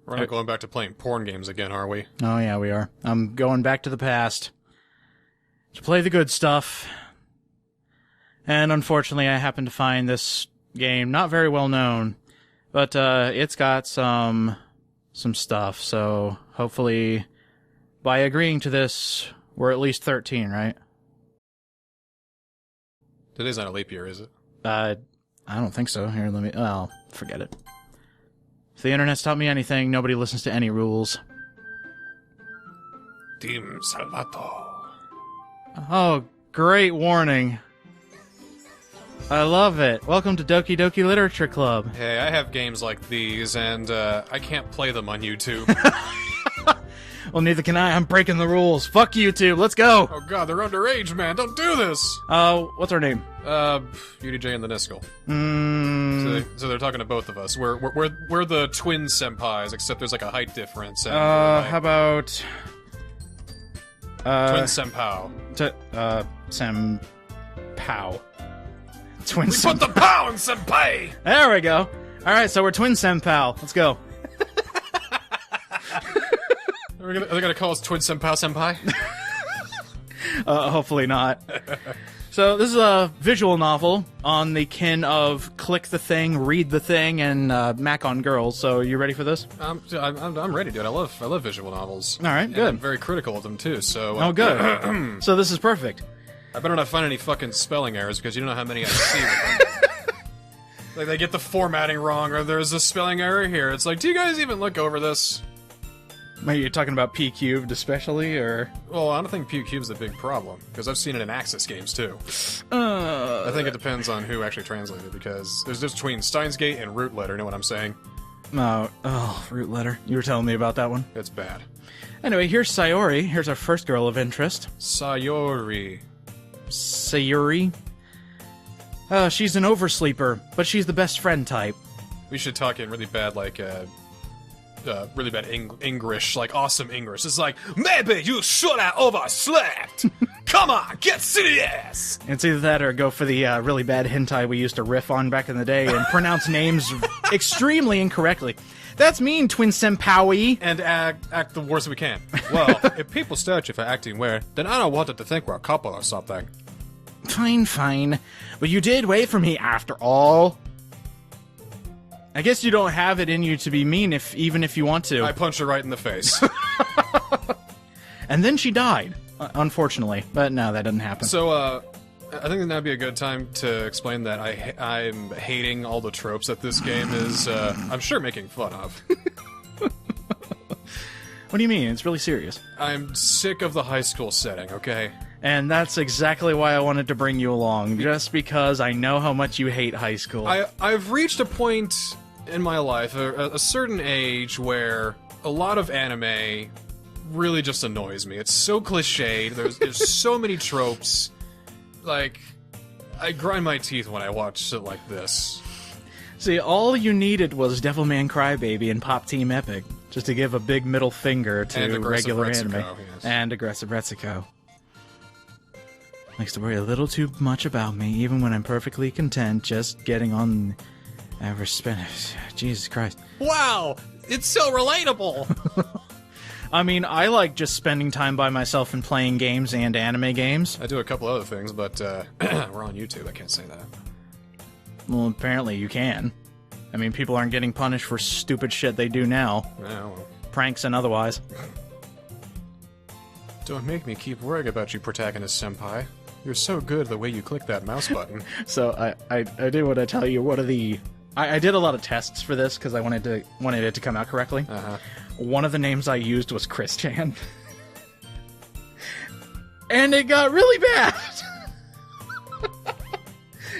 We're not going back to playing porn games again, are we? Oh, yeah, we are. I'm going back to the past to play the good stuff. And unfortunately, I happened to find this game not very well known, but it's got some stuff. So hopefully, by agreeing to this, we're at least 13, right? Today's not a leap year, is it? I don't think so. Here, let me... Well, forget it. If the internet's taught me anything, nobody listens to any rules. Dim Salvato. Oh, great warning. I love it. Welcome to Doki Doki Literature Club. Hey, I have games like these, and I can't play them on YouTube. Well, neither can I. I'm breaking the rules. Fuck YouTube. Let's go. Oh god, they're underage, man. Don't do this! What's her name? UDJ and the Niskel. So they're talking to both of us. We're the TwinSenpows, except there's like a height difference. And how about... TwinSenpow. Senpow. We put the pow in senpai! There we go. Alright, so we're TwinSenpow. Let's go. Are they gonna call us TwinSenpow Senpai? Hopefully not. So this is a visual novel on the kin of click the thing, read the thing, and Mac on girls. So you ready for this? I'm ready, dude. I love visual novels. All right, good. I'm very critical of them too. So oh, good. So this is perfect. I better not find any fucking spelling errors because you don't know how many I see with them. Like they get the formatting wrong, or there's a spelling error here. It's like, do you guys even look over this? Are you talking about P cubed especially, or? Well, I don't think P cube's a big problem because I've seen it in Axis games too. I think it depends on who actually translated it because there's difference between Steins Gate and root letter. Know what I'm saying? Oh, root letter. You were telling me about that one. It's bad. Anyway, here's Sayori. Here's our first girl of interest. Sayori. She's an oversleeper, but she's the best friend type. We should talk in really bad, like, really bad English, like awesome English. It's like, maybe you should have overslept. Come on, get serious. It's either that or go for the really bad hentai we used to riff on back in the day and pronounce names extremely incorrectly. That's mean, TwinSenpow. And act the worst we can. Well, if people search you for acting weird, then I don't want them to think we're a couple or something. Fine. But you did wait for me after all. I guess you don't have it in you to be mean even if you want to. I punched her right in the face. And then she died, unfortunately. But no, that doesn't happen. So, I think that'd be a good time to explain that I'm hating all the tropes that this game is, I'm sure making fun of. What do you mean? It's really serious. I'm sick of the high school setting, okay? And that's exactly why I wanted to bring you along, just because I know how much you hate high school. I've reached a point in my life, a certain age, where a lot of anime really just annoys me. It's so cliched, there's so many tropes. Like, I grind my teeth when I watch shit like this. See, all you needed was Devilman Crybaby and Pop Team Epic, just to give a big middle finger to regular anime. Yes. And Aggressive Retsuko. Likes to worry a little too much about me, even when I'm perfectly content just getting on average spend. Jesus Christ. Wow! It's so relatable! I mean, I like just spending time by myself and playing games and anime games. I do a couple other things, but we're on YouTube, I can't say that. Well, apparently you can. I mean, people aren't getting punished for stupid shit they do now. Yeah, well. Pranks and otherwise. Don't make me keep worrying about you, protagonist senpai. You're so good the way you click that mouse button. So I did want to tell you what are the... I did a lot of tests for this because I wanted it to come out correctly. Uh-huh. One of the names I used was Chris-chan. And it got really bad!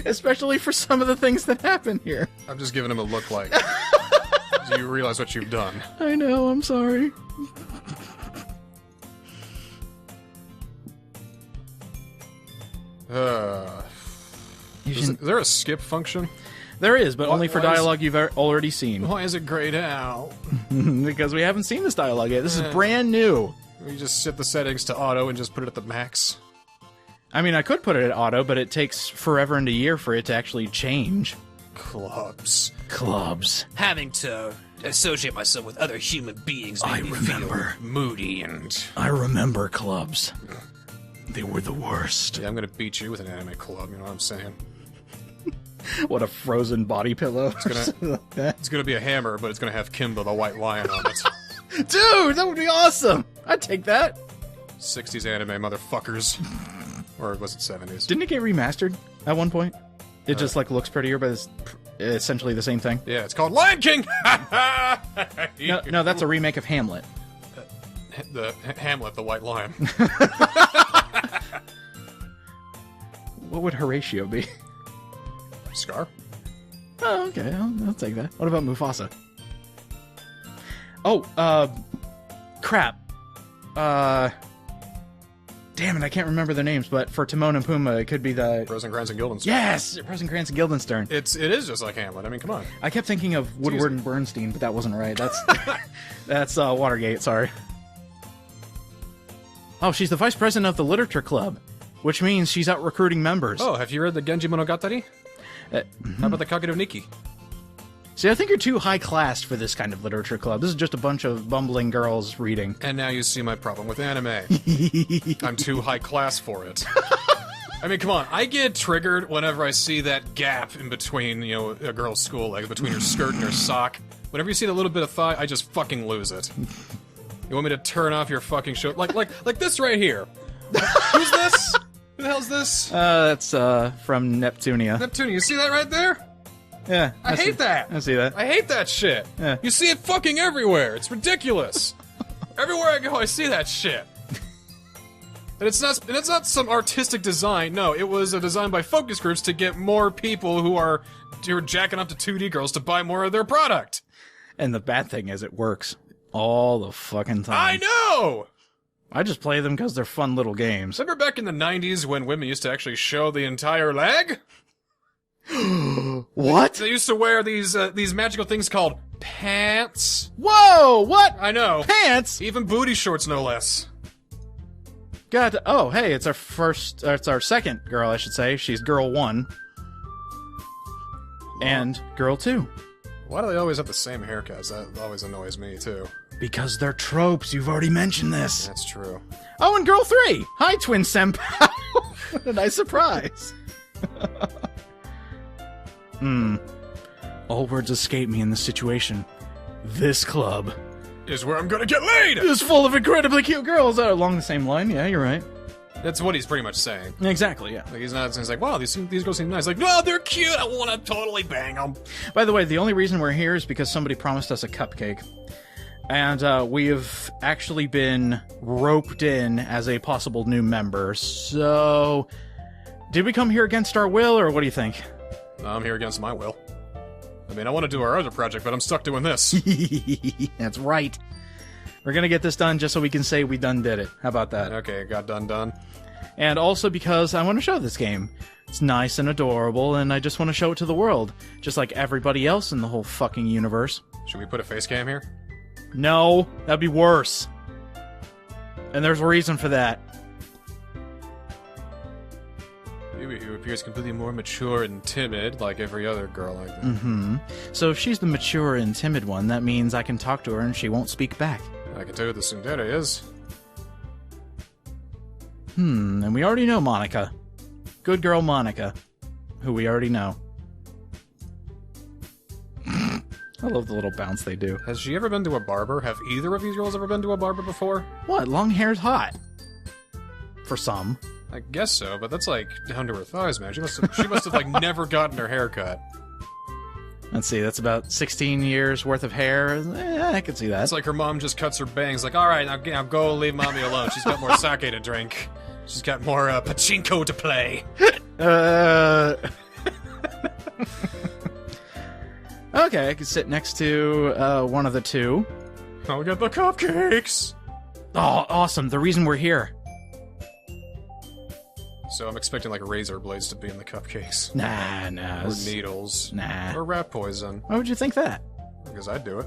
Especially for some of the things that happen here. I'm just giving him a look like... Do you realize what you've done? I know, I'm sorry. Is there a skip function? There is, but only for dialogue you've already seen. Why is it grayed out? Because we haven't seen this dialogue yet. This is brand new. You just set the settings to auto and just put it at the max. I mean, I could put it at auto, but it takes forever and a year for it to actually change. Clubs. Clubs. Having to associate myself with other human beings. I Make me remember. feel moody and... I remember clubs. They were the worst. Yeah, I'm gonna beat you with an anime club, you know what I'm saying? What, a frozen body pillow? It's gonna be a hammer, but it's gonna have Kimba the White Lion on it. Dude, that would be awesome! I'd take that. 60s anime motherfuckers. Or was it 70s? Didn't it get remastered at one point? It just, like, looks prettier, but it's essentially the same thing. Yeah, it's called Lion King! No, that's a remake of Hamlet. Hamlet, the White Lion. What would Horatio be? Scar? Oh, okay, I'll take that. What about Mufasa? Oh, crap. Damn it, I can't remember their names, but for Timon and Pumbaa, it could be the... Rosencrantz and Guildenstern. Yes! Rosencrantz and Guildenstern. It is just like Hamlet. I mean, come on. I kept thinking of Woodward and Bernstein, but that wasn't right. That's Watergate, sorry. Oh, she's the vice president of the literature club, which means she's out recruiting members. Oh, have you read the Genji Monogatari? How about the Kagero Nikki? See, I think you're too high-classed for this kind of literature club. This is just a bunch of bumbling girls reading. And now you see my problem with anime. I'm too high class for it. I mean, come on. I get triggered whenever I see that gap in between, you know, a girl's school legs, between her skirt and her sock. Whenever you see that little bit of thigh, I just fucking lose it. You want me to turn off your fucking show? Like this right here. Who's this? Who the hell's this? That's from Neptunia. Neptunia. You see that right there? Yeah. I hate that. I see that. I hate that shit. Yeah. You see it fucking everywhere. It's ridiculous. Everywhere I go, I see that shit. And it's not some artistic design. No, it was a design by focus groups to get more people who are jacking up to 2D girls to buy more of their product. And the bad thing is it works all the fucking time. I know! I just play them because they're fun little games. Remember back in the 90s when women used to actually show the entire leg? What? They used to wear these magical things called pants. Whoa! What? I know. Pants? Even booty shorts, no less. God. Oh, hey, it's our second girl, I should say. She's girl 1. And girl 2. Why do they always have the same haircuts? That always annoys me, too. Because they're tropes. You've already mentioned this. That's true. Oh, and girl 3. Hi, TwinSenpow. What a nice surprise. All words escape me in this situation. This club Is where I'm gonna get laid! is full of incredibly cute girls along the same line. Yeah, you're right. That's what he's pretty much saying. Exactly, yeah. Like, he's like, wow, these girls seem nice. Like, no, they're cute, I wanna totally bang them. By the way, the only reason we're here is because somebody promised us a cupcake. And we have actually been roped in as a possible new member. So, did we come here against our will, or what do you think? I'm here against my will. I mean, I want to do our other project, but I'm stuck doing this. That's right. We're gonna get this done just so we can say we done did it. How about that? Okay, it got done. And also because I want to show this game. It's nice and adorable, and I just want to show it to the world. Just like everybody else in the whole fucking universe. Should we put a face cam here? No, that'd be worse. And there's a reason for that. Who appears completely more mature and timid, like every other girl like that. So if she's the mature and timid one, that means I can talk to her and she won't speak back. I can tell you who the tsundere is. And we already know Monica. Good girl Monica. Who we already know. I love the little bounce they do. Has she ever been to a barber? Have either of these girls ever been to a barber before? What? Long hair's hot. For some. I guess so, but that's like down to her thighs, man. She must have like never gotten her hair cut. Let's see, that's about 16 years worth of hair. I can see that. It's like her mom just cuts her bangs. Like, all right, now go leave mommy alone. She's got more sake to drink. She's got more pachinko to play. Okay, I can sit next to one of the two. Oh, we got the cupcakes. Oh, awesome! The reason we're here. So I'm expecting like razor blades to be in the cupcakes. Nah. Or needles. Nah. Or rat poison. Why would you think that? Because I'd do it.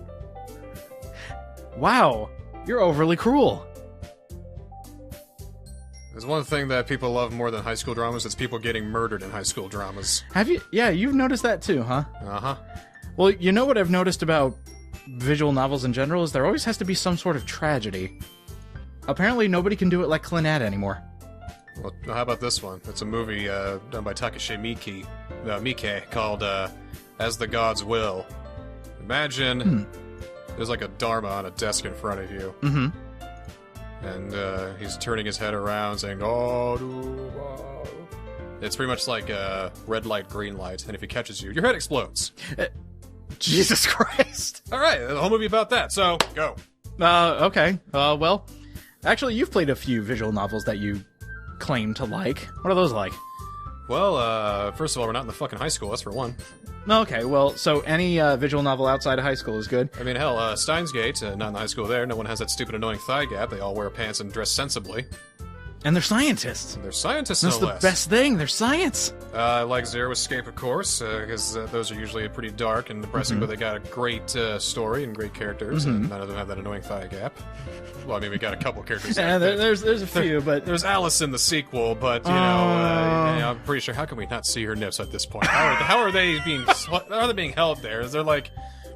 Wow, you're overly cruel. There's one thing that people love more than high school dramas. It's people getting murdered in high school dramas. Have you? Yeah, you've noticed that too, huh? Uh-huh. Well, you know what I've noticed about visual novels in general is there always has to be some sort of tragedy. Apparently, nobody can do it like Clannad anymore. Well, how about this one? It's a movie done by Takashi Miike called As the Gods Will. Imagine there's like a Dharma on a desk in front of you. Mm-hmm. And he's turning his head around saying, "Oh, it's pretty much like red light, green light, and if he catches you, your head explodes." Jesus Christ. All right, the whole movie about that, so go. Okay. Well, actually, you've played a few visual novels that you claim to like. What are those like? Well, first of all, we're not in the fucking high school, that's for one. Okay, well, so any visual novel outside of high school is good. I mean, hell, Steins Gate, not in the high school there. No one has that stupid annoying thigh gap. They all wear pants and dress sensibly. And they're scientists. And they're scientists, That's no the less. best thing. They're science. I like Zero Escape, of course, because those are usually pretty dark and depressing, but they got a great story and great characters, and none of them have that annoying thigh gap. Well, I mean, we got a couple characters. Yeah, there's a few, but there's Alice in the sequel, but you know, I'm pretty sure. How can we not see her nips at this point? How are they being held there? Is there like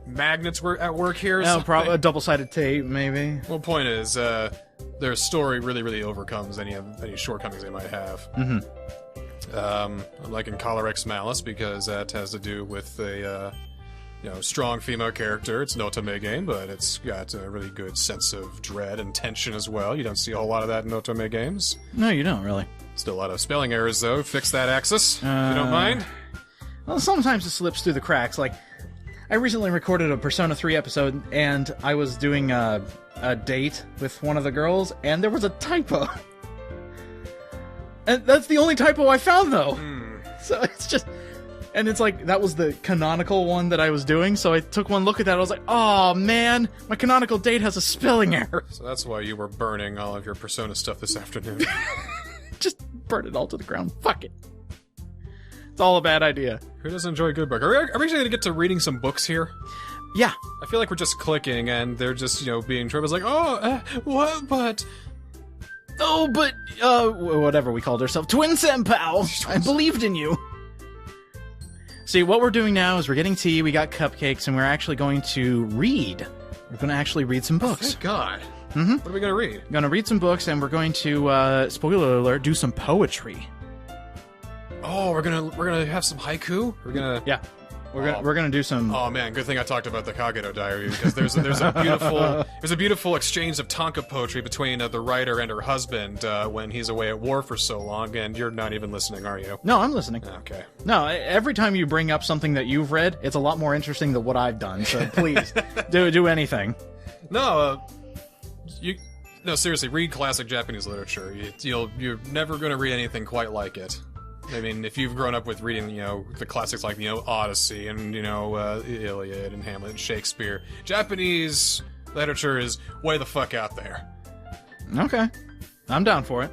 magnets at work here? Or no, something? a double-sided tape, maybe. Well, point is, their story really overcomes any shortcomings they might have. I'm liking Collar X Malice because that has to do with a strong female character. It's no Otome game, but it's got a really good sense of dread and tension as well. You don't see a whole lot of that in Otome games. No, you don't really. Still a lot of spelling errors though. Fix that, Axis, if you don't mind. Well, sometimes it slips through the cracks. Like, I recently recorded a Persona 3 episode, and I was doing a date with one of the girls, and there was a typo. And that's the only typo I found, though. So it's just... And it's like, that was the canonical one that I was doing, so I took one look at that, and I was like, oh man, my canonical date has a spelling error. So that's why you were burning all of your Persona stuff this afternoon. Just burn it all to the ground. Fuck it. It's all a bad idea. Who doesn't enjoy a good book? Are we actually going to get to reading some books here? Yeah. I feel like we're just clicking, and they're just, being troubles like, what, but... Oh, but, whatever we called ourselves. TwinSenpow! I believed in you! See, what we're doing now is we're getting tea, we got cupcakes, and we're actually going to read. We're going to actually read some books. Thank God. Mm-hmm. What are we going to read? We're going to read some books, and we're going to, spoiler alert, do some poetry. Oh, we're gonna have some haiku? We're gonna... Yeah. We're gonna do some... Oh man, good thing I talked about the Kageto Diary, because there's a beautiful exchange of Tonka poetry between the writer and her husband when he's away at war for so long, and you're not even listening, are you? No, I'm listening. Okay. No, every time you bring up something that you've read, it's a lot more interesting than what I've done, so please, do anything. No, no, seriously, read classic Japanese literature. You're never gonna read anything quite like it. I mean, if you've grown up with reading, the classics like, Odyssey and, Iliad and Hamlet and Shakespeare, Japanese literature is way the fuck out there. Okay. I'm down for it.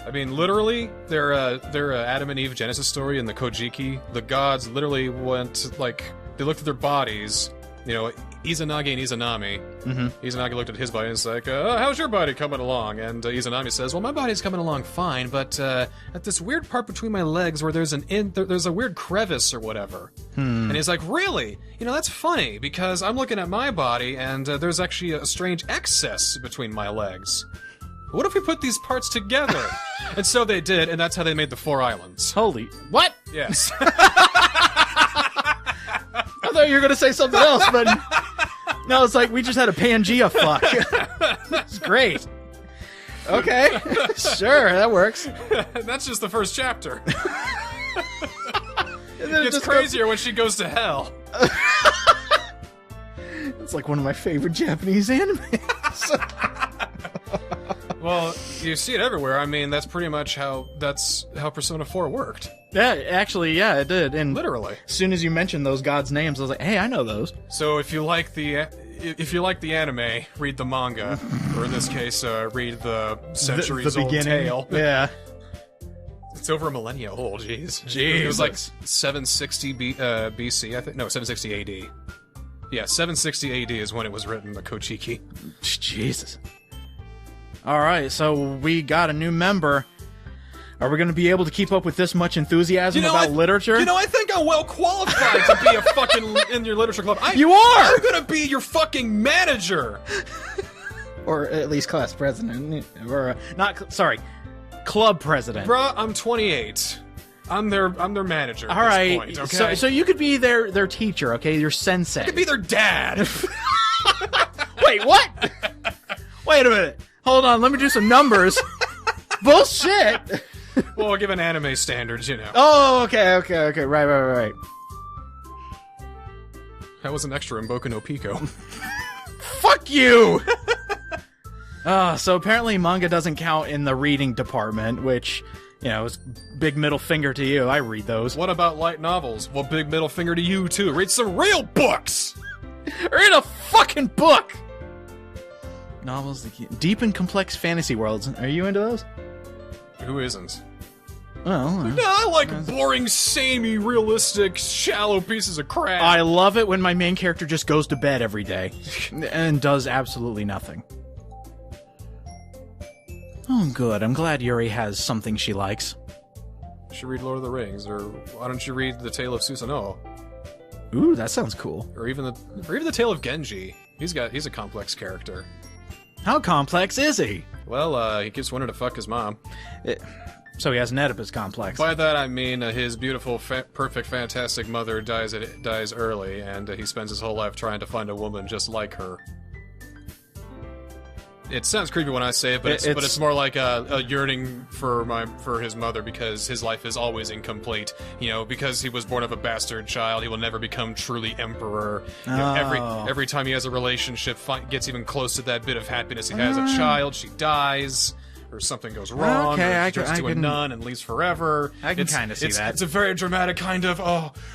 I mean, literally, their Adam and Eve Genesis story in the Kojiki, the gods literally went, they looked at their bodies, Izanagi and Izanami. Mm-hmm. Izanagi looked at his body and was like, how's your body coming along? And Izanami says, well, my body's coming along fine, but at this weird part between my legs where there's a weird crevice or whatever. And he's like, really? That's funny, because I'm looking at my body and there's actually a strange excess between my legs. What if we put these parts together? And so they did, and that's how they made the 4 islands. Holy... What? Yes. I thought you were going to say something else, but... No, it's like we just had a Pangea fuck. It's great. Okay. Sure, that works. That's just the first chapter. And then It gets crazier when she goes to hell. It's like one of my favorite Japanese animes. Well, you see it everywhere. I mean, that's pretty much how Persona 4 worked. Yeah, actually, yeah, it did. And Literally. as soon as you mentioned those gods' names, I was like, hey, I know those. So if you like the anime, read the manga, or in this case, read the centuries-old tale. Yeah. It's over a millennia old. Jeez. Jesus. It was like 760 BC, I think. No, 760 AD. Yeah, 760 AD is when it was written. The Kochiki. Jesus. All right, so we got a new member. Are we going to be able to keep up with this much enthusiasm about literature? I think I'm well qualified to be a fucking in your literature club. You are! I'm gonna be your fucking manager! Or at least class president. Or, club president. Bruh, I'm 28. I'm their manager at All right. this point, okay? So you could be their teacher, okay? Your sensei. I could be their dad! Wait, what? Wait a minute. Hold on, let me do some numbers. Bullshit! Well, given anime standards, you know. Oh, okay. Right. That was an extra in Boku no Pico. Fuck you! So apparently manga doesn't count in the reading department, which, is big middle finger to you. I read those. What about light novels? Well, big middle finger to you, too. Read some real books! Read a fucking book! Novels, deep and complex fantasy worlds. Are you into those? Who isn't? Well, no, I like boring, samey, realistic, shallow pieces of crap. I love it when my main character just goes to bed every day and does absolutely nothing. Oh, good. I'm glad Yuri has something she likes. You should read Lord of the Rings, or why don't you read The Tale of Susanoo? Ooh, that sounds cool. Or even the Tale of Genji. He's a complex character. How complex is he? Well, he keeps wanting to fuck his mom. So he has an Oedipus complex. By that I mean his beautiful, perfect, fantastic mother dies early, and he spends his whole life trying to find a woman just like her. It sounds creepy when I say it, but it's more like a yearning for his mother, because his life is always incomplete. Because he was born of a bastard child, he will never become truly emperor. Every time he has a relationship, gets even close to that bit of happiness he has as a child, she dies, or something goes wrong, or he turns to a nun and leaves forever. I can kind of see that. It's a very dramatic kind of,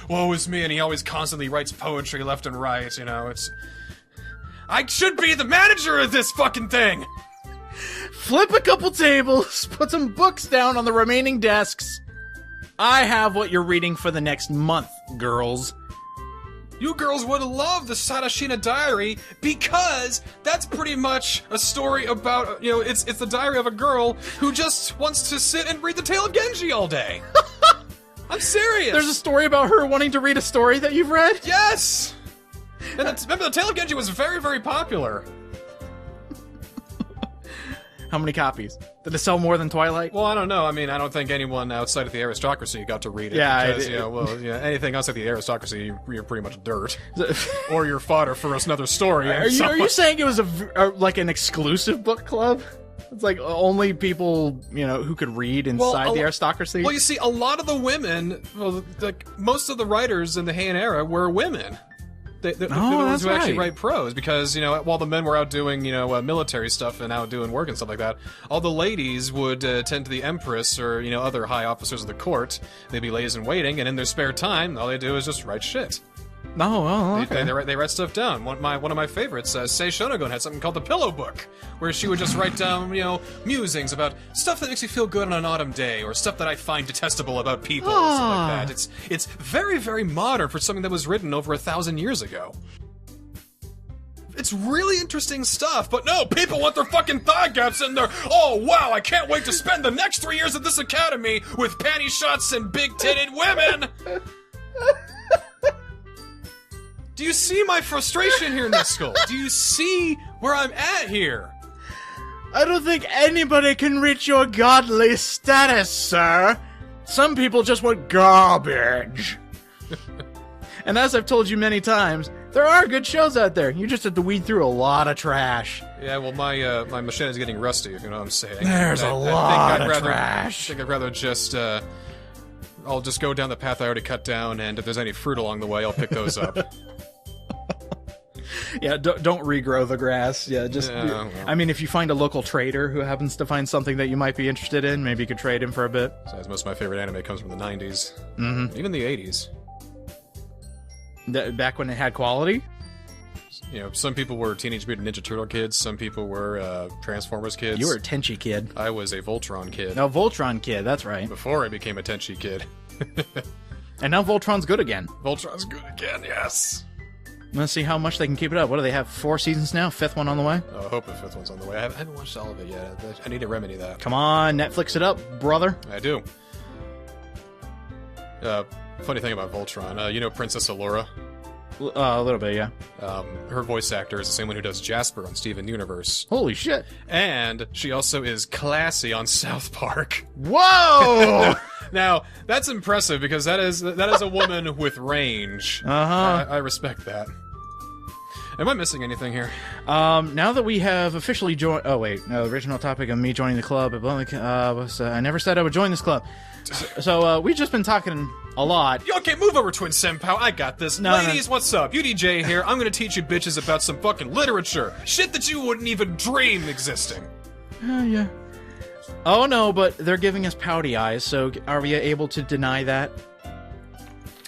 woe is me, and he always constantly writes poetry left and right. I should be the manager of this fucking thing! Flip a couple tables, put some books down on the remaining desks. I have what you're reading for the next month, girls. You girls would love the Sarashina Diary, because that's pretty much a story about, it's the diary of a girl who just wants to sit and read the Tale of Genji all day. I'm serious! There's a story about her wanting to read a story that you've read? Yes! And remember, the Tale of Genji was very, very popular. How many copies? Did it sell more than Twilight? Well, I don't know. I mean, I don't think anyone outside of the aristocracy got to read it. Yeah, because, anything outside the aristocracy, you're pretty much dirt. Or you're fodder for another story. Are you saying it was like an exclusive book club? It's like only people, who could read inside the aristocracy? Well, you see, a lot of the women, most of the writers in the Heian era were women. The ones who actually write prose, because, while the men were out doing, military stuff and out doing work and stuff like that, all the ladies would tend to the empress or, other high officers of the court. They'd be ladies in waiting, and in their spare time, all they do is just write shit. Okay. They write stuff down. One of my favorites, Sei Shonagon, had something called the Pillow Book, where she would just write down, musings about stuff that makes you feel good on an autumn day, or stuff that I find detestable about people, and stuff like that. It's very, very modern for something that was written over 1,000 years ago. It's really interesting stuff, but no, people want their fucking thigh gaps in there. Oh, wow, I can't wait to spend the next 3 years at this academy with panty shots and big-titted women! Do you see my frustration here, Niskel? Do you see where I'm at here? I don't think anybody can reach your godly status, sir. Some people just want garbage. And as I've told you many times, there are good shows out there. You just have to weed through a lot of trash. Yeah, well, my machine is getting rusty, if you know what I'm saying. There's a lot of trash. I think I'd rather just, I'll just go down the path I already cut down, and if there's any fruit along the way, I'll pick those up. Yeah, don't regrow the grass. Yeah, just. Yeah, well. I mean, if you find a local trader who happens to find something that you might be interested in, maybe you could trade him for a bit. Besides, most of my favorite anime comes from the 90s. Mm-hmm. Even the 80s. Back when it had quality? Some people were Teenage Mutant Ninja Turtle kids, some people were Transformers kids. You were a Tenchi kid. I was a Voltron kid. No, Voltron kid, that's right. Before I became a Tenchi kid. And now Voltron's good again. Voltron's good again, yes. Let's see how much they can keep it up. What do they have, 4 seasons now? 5th one on the way? Oh, I hope the 5th one's on the way. I haven't watched all of it yet. I need to remedy that. Come on, Netflix it up, brother. I do. Funny thing about Voltron, you know Princess Allura? A little bit, yeah. Her voice actor is the same one who does Jasper on Steven Universe. Holy shit. And she also is Classy on South Park. Whoa! Now, that's impressive because that is a woman with range. Uh-huh. I respect that. Am I missing anything here? Now that we have officially joined... Oh, wait. No, the original topic of me joining the club was... I never said I would join this club. So we've just been talking a lot. Okay, move over, TwinSenpow. I got this. No, Ladies, what's up? UDJ here. I'm gonna teach you bitches about some fucking literature. Shit that you wouldn't even dream existing. Yeah. Oh, no, but they're giving us pouty eyes, so are we able to deny that?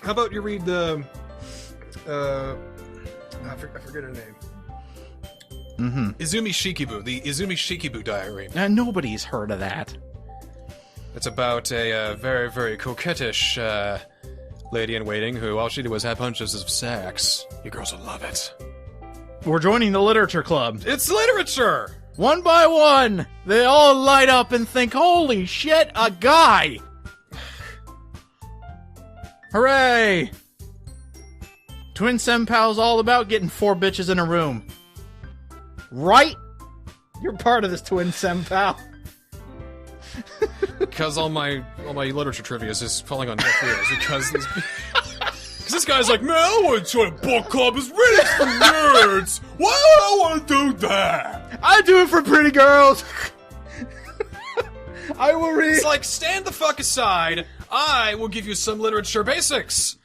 How about you read the... I forget her name. Mm-hmm. Izumi Shikibu, the Izumi Shikibu Diary. Nobody's heard of that. It's about a very, very coquettish lady-in-waiting who all she did was have bunches of sex. You girls will love it. We're joining the literature club. It's literature! One by one, they all light up and think, holy shit, a guy! Hooray! TwinSenpow's all about getting 4 bitches in a room. Right? You're part of this, TwinSenpow. Because all my literature trivia is just falling on deaf ears. Because this guy's like, man, I want to join a book club. It's really for nerds. Why would I want to do that? I do it for pretty girls. I will read. It's like, stand the fuck aside. I will give you some literature basics.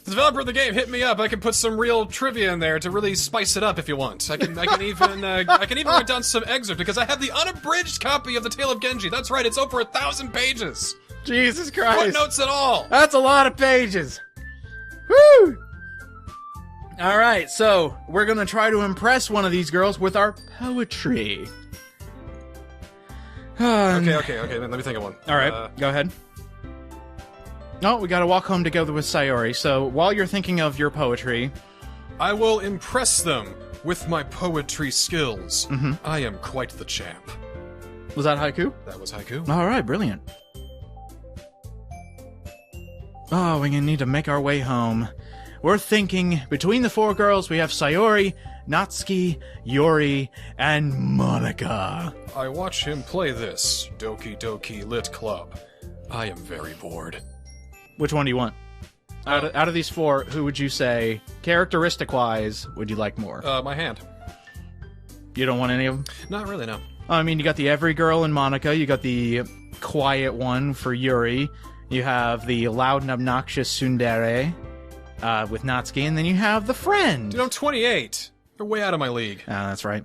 The developer of the game, hit me up. I can put some real trivia in there to really spice it up if you want. I can even write down some excerpt because I have the unabridged copy of the Tale of Genji. That's right, it's over 1,000 pages. Jesus Christ! Footnotes at all. That's a lot of pages. Woo! All right, so we're gonna try to impress one of these girls with our poetry. Okay. Let me think of one. All right, go ahead. No, we gotta walk home together with Sayori, so while you're thinking of your poetry... I will impress them with my poetry skills. Mm-hmm. I am quite the champ. Was that haiku? That was haiku. Alright, brilliant. Oh, we're gonna need to make our way home. We're thinking, between the 4 girls, we have Sayori, Natsuki, Yori, and Monica. I watch him play this Doki Doki Lit Club. I am very bored. Which one do you want? Out of these 4, who would you say, characteristic-wise, would you like more? My hand. You don't want any of them? Not really, no. I mean, you got the every girl in Monica, you got the quiet one for Yuri, you have the loud and obnoxious tsundere with Natsuki, and then you have the friend. Dude, I'm 28. They're way out of my league. Ah, that's right.